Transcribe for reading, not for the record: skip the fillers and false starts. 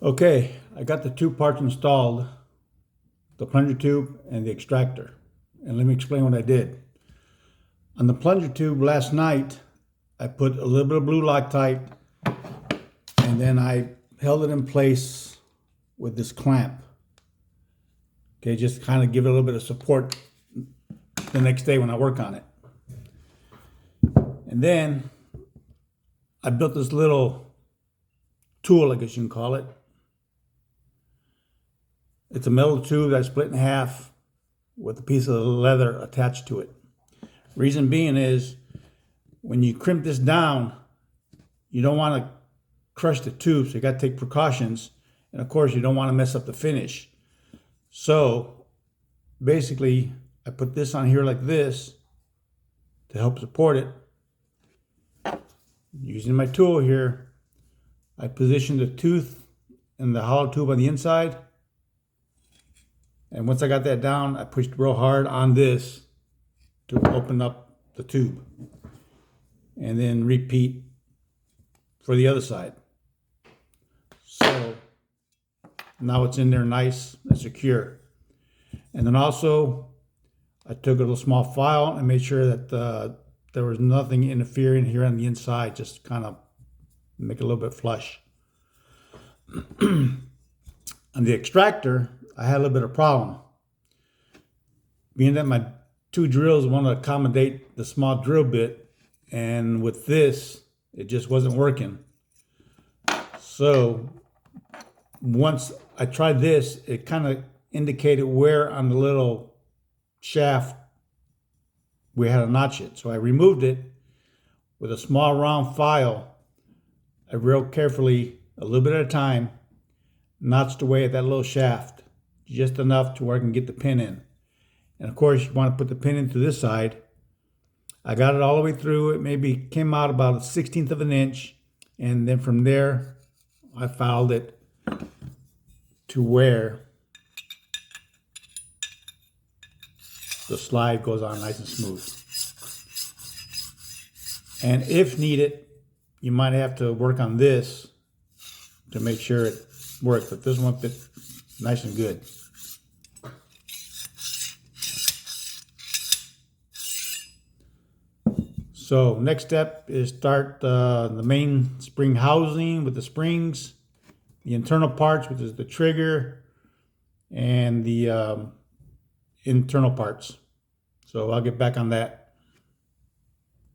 Okay, I got the two parts installed, the plunger tube and the extractor. And let me explain what I did. On the plunger tube last night, I put a little bit of blue Loctite and then I held it in place with this clamp. Okay, just kind of give it a little bit of support the next day when I work on it. And then I built this little tool, I guess you can call it. It's a metal tube that's split in half with a piece of leather attached to it. Reason being is when you crimp this down, you don't want to crush the tube, so you got to take precautions. And of course, you don't want to mess up the finish. So basically, I put this on here like this to help support it. Using my tool here, I positioned the tooth and the hollow tube on the inside. And once I got that down, I pushed real hard on this to open up the tube. And then repeat for the other side. So now it's in there nice and secure. And then also, I took a little small file and made sure that there was nothing interfering here on the inside, just kind of make it a little bit flush. On the extractor, I had a little bit of problem. Being that my two drills want to accommodate the small drill bit, and with this, it just wasn't working. So once I tried this, it kind of indicated where on the little shaft we had to notch it. So I removed it with a small round file. I real carefully, a little bit at a time, notched away at that little shaft, just enough to where I can get the pin in. And of course, you want to put the pin in through this side. I got it all the way through. It maybe came out about a 1/16 of an inch. And then from there, I filed it to where the slide goes on nice and smooth. And if needed, you might have to work on this to make sure it works. But this one fit nice and good. So next step is start the main spring housing with the springs, the internal parts, which is the trigger, and the internal parts. So I'll get back on that.